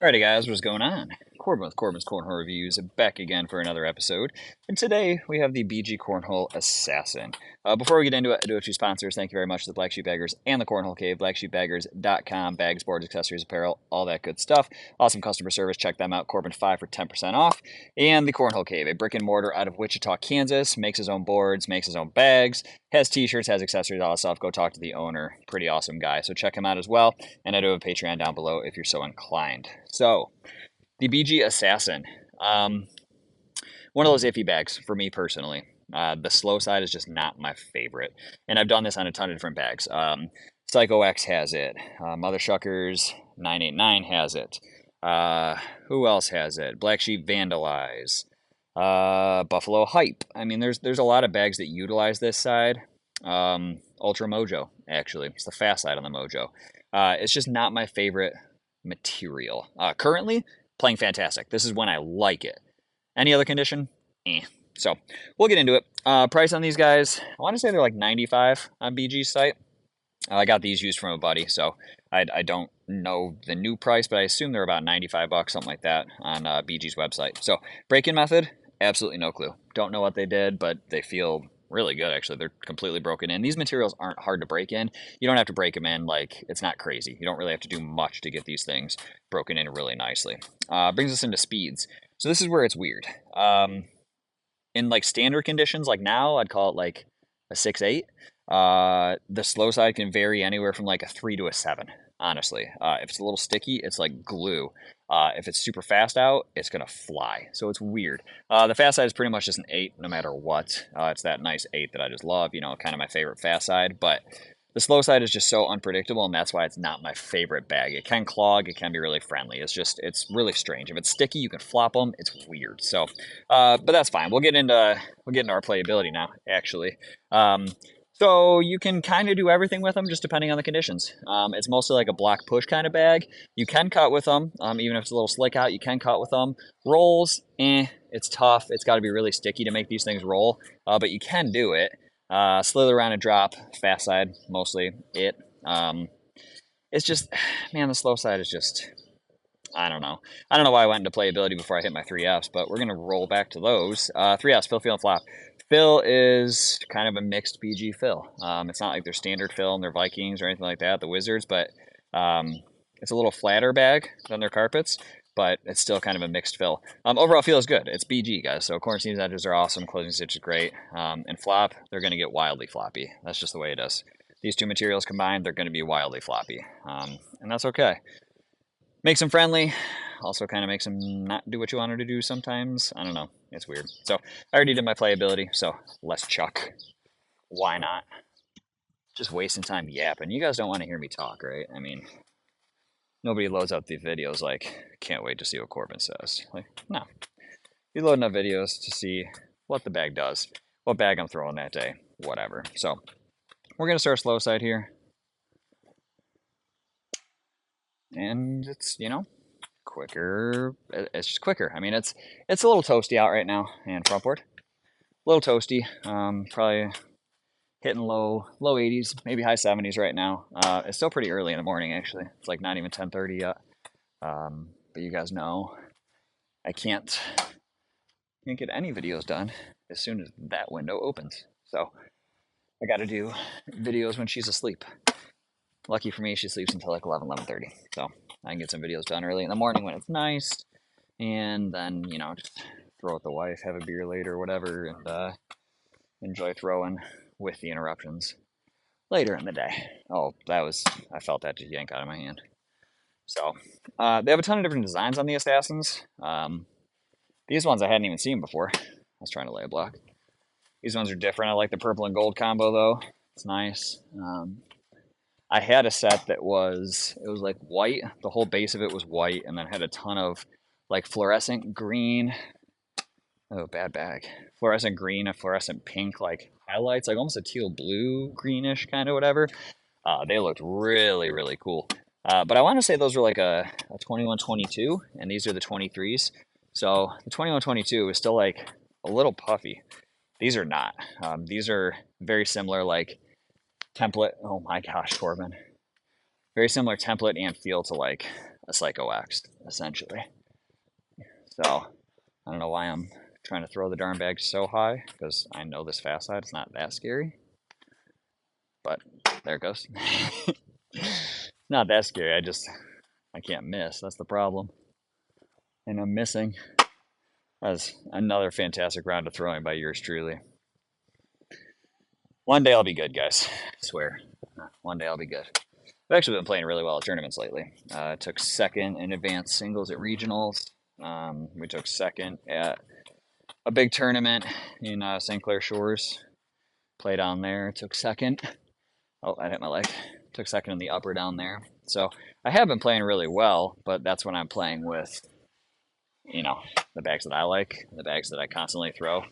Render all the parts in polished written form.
Alrighty, guys, what's going on? Corbin with Corbin's Cornhole Reviews back again for another episode. And today we have the BG Cornhole Assassin. Before we get into it, I do have two sponsors. Thank you very much to the Black Sheep Baggers and the Cornhole Cave. BlackSheepBaggers.com, bags, boards, accessories, apparel, all that good stuff. Awesome customer service. Check them out. Corbin5 for 10% off. And the Cornhole Cave, a brick and mortar out of Wichita, Kansas. Makes his own boards, makes his own bags, has t-shirts, has accessories, all that stuff. Go talk to the owner. Pretty awesome guy. So check him out as well. And I do have a Patreon down below if you're so inclined. So, the BG Assassin. Um, One of those iffy bags for me personally. The slow side is just not my favorite. And I've done this on a ton of different bags. Psycho X has it. Mother Shuckers 989 has it. Who else has it? Black Sheep Vandalize. Buffalo Hype. I mean, there's a lot of bags that utilize this side. Ultra Mojo, actually. It's the fast side on the Mojo. It's just not my favorite material. Currently, playing fantastic. This is when I like it. Any other condition? Eh. So we'll get into it. Price on these guys, I want to say they're like 95 on BG's site. I got these used from a buddy, so I don't know the new price, but I assume they're about 95 bucks, something like that, on BG's website. So break-in method, absolutely no clue. Don't know what they did, but they feel really good, actually. They're completely broken in. These materials aren't hard to break in. You don't have to break them in. Like, it's not crazy. You don't really have to do much to get these things broken in really nicely. Brings us into speeds. So this is where it's weird. In like standard conditions, like now, I'd call it like a 6.8. The slow side can vary anywhere from like a 3 to a 7, honestly. If it's a little sticky, it's like glue. If it's super fast out, it's going to fly. So it's weird. The fast side is pretty much just an 8 no matter what. It's that nice 8 that I just love, you know, kind of my favorite fast side. But the slow side is just so unpredictable, and that's why it's not my favorite bag. It can clog, it can be really friendly. It's really strange. If it's sticky, you can flop them. It's weird. So, but that's fine. We'll get into our playability now, actually. So you can kind of do everything with them, just depending on the conditions. It's mostly like a block push kind of bag. You can cut with them, even if it's a little slick out. You can cut with them. Rolls, it's tough. It's got to be really sticky to make these things roll, but you can do it. Slither around and drop, fast side mostly it. It's just, man, the slow side is just, I don't know. I don't know why I went into playability before I hit my 3Fs, but we're going to roll back to those. 3Fs, fill, feel, and flop. Fill is kind of a mixed BG fill. It's not like their standard fill and their Vikings or anything like that, the Wizards, but it's a little flatter bag than their carpets, but it's still kind of a mixed fill. Overall feel is good. It's BG, guys, so corner seams edges are awesome, closing stitch is great, and flop, they're going to get wildly floppy. That's just the way it is. These two materials combined, they're going to be wildly floppy, and that's okay. Makes them friendly, also kind of makes them not do what you want her to do sometimes. I don't know. It's weird. So I already did my playability, so less chuck. Why not? Just wasting time yapping. You guys don't want to hear me talk, right? I mean, nobody loads up the videos like, can't wait to see what Corbin says. Like, no. You're loading up videos to see what the bag does, what bag I'm throwing that day, whatever. So we're going to start slow side here. And it's, you know, quicker. It's just quicker. I mean, it's a little toasty out right now, and front board, a little toasty. Probably hitting low 80s, maybe high 70s right now. It's still pretty early in the morning, actually. It's like not even 10:30 yet. But you guys know I can't get any videos done as soon as that window opens. So I got to do videos when she's asleep. Lucky for me, she sleeps until like 11:30. So I can get some videos done early in the morning when it's nice, and then, you know, just throw with the wife, have a beer later, whatever, and enjoy throwing with the interruptions later in the day. Oh, I felt that just yank out of my hand. So they have a ton of different designs on the Assassins. These ones I hadn't even seen before. I was trying to lay a block. These ones are different. I like the purple and gold combo though. It's nice. I had a set that it was like white. The whole base of it was white, and then had a ton of like fluorescent green. Oh, bad bag. Fluorescent green and fluorescent pink, like highlights, like almost a teal blue, greenish kind of whatever. They looked really, really cool. But I want to say those were like a 21-22, and these are the 23s. So the 21-22 is still like a little puffy. These are not. These are very similar, like template. Oh my gosh, Corbin. Very similar template and feel to like a Psycho X, essentially. So I don't know why I'm trying to throw the darn bag so high, because I know this fast side is not that scary. But there it goes. Not that scary. I can't miss. That's the problem. And I'm missing. That's another fantastic round of throwing by yours truly. One day I'll be good, guys. I swear. One day I'll be good. I've actually been playing really well at tournaments lately. Took second in advanced singles at regionals. We took second at a big tournament in St. Clair Shores. Played on there. Took second. Oh, I hit my leg. Took second in the upper down there. So I have been playing really well, but that's when I'm playing with, you know, the bags that I like, the bags that I constantly throw.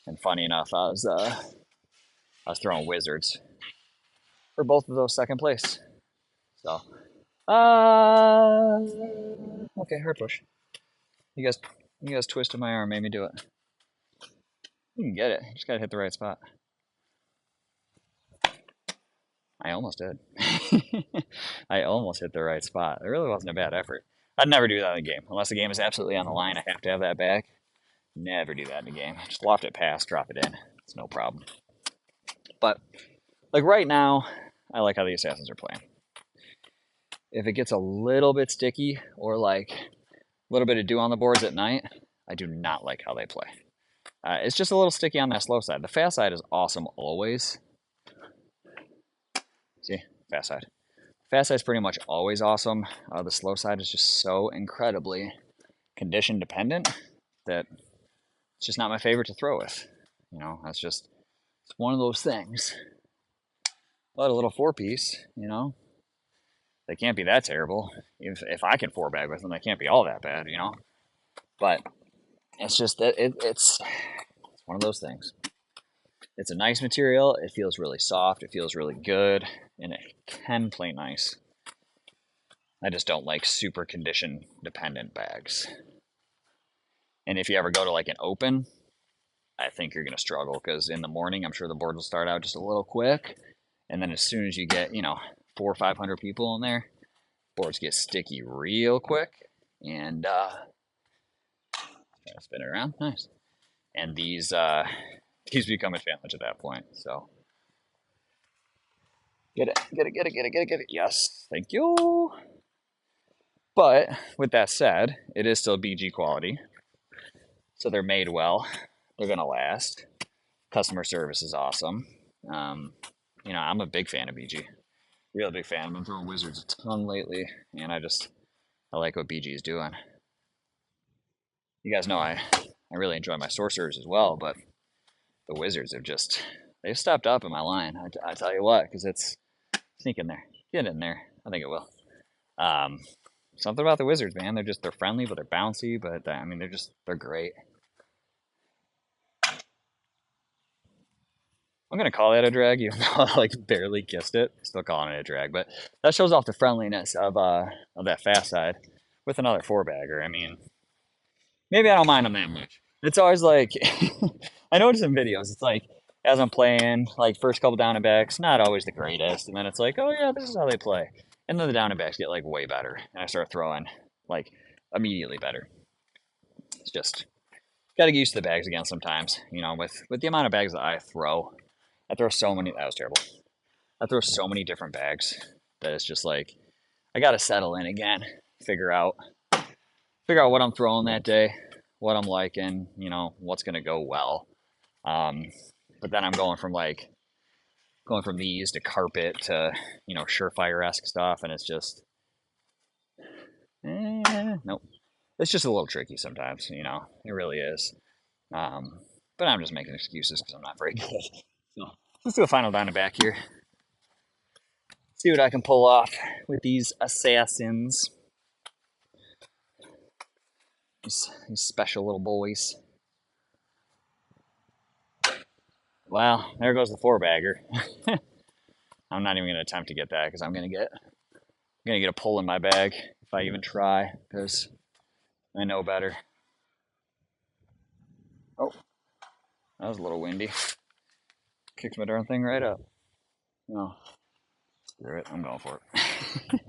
And funny enough, I was throwing wizards for both of those second place. So, okay, hard push. You guys twisted my arm, made me do it. You can get it. You just gotta hit the right spot. I almost did. I almost hit the right spot. It really wasn't a bad effort. I'd never do that in a game. Unless the game is absolutely on the line, I have to have that back. Never do that in a game. Just loft it past, drop it in. It's no problem. But, like right now, I like how the Assassins are playing. If it gets a little bit sticky or like a little bit of dew on the boards at night, I do not like how they play. It's just a little sticky on that slow side. The fast side is awesome always. See, fast side. Fast side is pretty much always awesome. The slow side is just so incredibly condition dependent that it's just not my favorite to throw with. You know, it's one of those things. But a little 4-piece, you know, they can't be that terrible. If I can 4-bag with them, they can't be all that bad, you know. But it's just that it's one of those things. It's a nice material. It feels really soft. It feels really good, and it can play nice. I just don't like super condition dependent bags. And if you ever go to like an open, I think you're going to struggle because in the morning, I'm sure the board will start out just a little quick. And then as soon as you get, 400 or 500 people in there, boards get sticky real quick. And spin it around. Nice. And these become a challenge at that point. So get it. Yes, thank you. But with that said, it is still BG quality. So they're made well. They're going to last. Customer service is awesome. I'm a big fan of BG. Real big fan. I've been throwing Wizards a ton lately, and I like what BG is doing. You guys know I really enjoy my sorcerers as well, but the Wizards they've stepped up in my line. I tell you what, because it's sneak in there, get in there. I think it will. Something about the Wizards, man. They're friendly, but they're bouncy. But I mean, they're great. I'm gonna call that a drag, even though I like barely kissed it. Still calling it a drag, but that shows off the friendliness of that fast side with another 4-bagger. I mean, maybe I don't mind them that much. It's always like I notice in videos, it's like as I'm playing, like first couple down and backs, not always the greatest, and then it's like, oh yeah, this is how they play, and then the down and backs get like way better, and I start throwing like immediately better. It's just got to get used to the bags again sometimes, with the amount of bags that I throw. I throw so many. That was terrible. I throw so many different bags that it's just like I gotta settle in again, figure out what I'm throwing that day, what I'm liking, what's gonna go well. But then I'm going from these to carpet to surefire-esque stuff, and it's just nope. It's just a little tricky sometimes, it really is. But I'm just making excuses because I'm not very good. So let's do a final down and back here. See what I can pull off with these assassins. These special little boys. Well, there goes the 4-bagger. I'm not even going to attempt to get that because I'm going to get a pull in my bag if I even try because I know better. Oh, that was a little windy. Kicked my darn thing right up. No. Screw it, I'm going for it.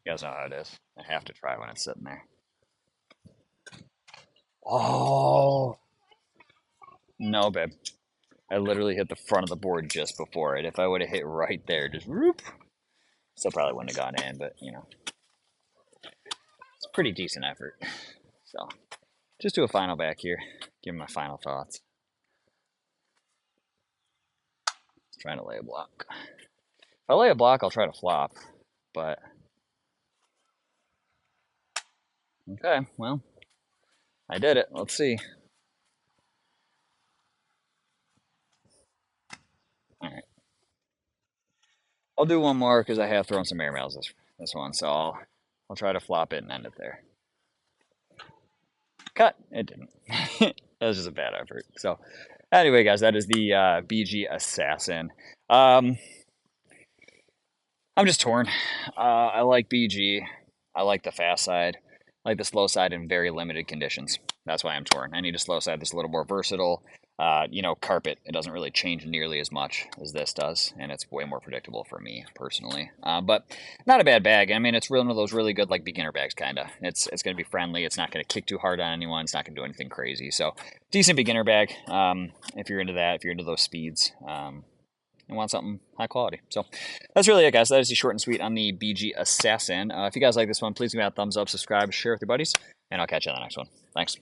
You guys know how it is. I have to try when it's sitting there. Oh, no, babe. I literally hit the front of the board just before it. If I would have hit right there, just whoop, still probably wouldn't have gone in, but you know, it's a pretty decent effort. So, just do a final back here. Give me my final thoughts. Trying to lay a block. If I lay a block, I'll try to flop, but okay, well, I did it. Let's see. All right, I'll do one more because I have thrown some airmails this one, so I'll try to flop it and end it there. Cut. It didn't. That was just a bad effort. So, anyway, guys, that is the BG Assassin. I'm just torn. I like BG. I like the fast side. I like the slow side in very limited conditions. That's why I'm torn. I need a slow side that's a little more versatile. You know, carpet, it doesn't really change nearly as much as this does, and it's way more predictable for me personally. But not a bad bag. I mean, it's one of those really good like beginner bags, kind of. It's going to be friendly. It's not going to kick too hard on anyone. It's not going to do anything crazy. So decent beginner bag if you're into that, if you're into those speeds. And want something high quality. So that's really it, guys. That is the short and sweet on the BG Assassin. If you guys like this one, please give me a thumbs up, subscribe, share with your buddies, and I'll catch you on the next one. Thanks.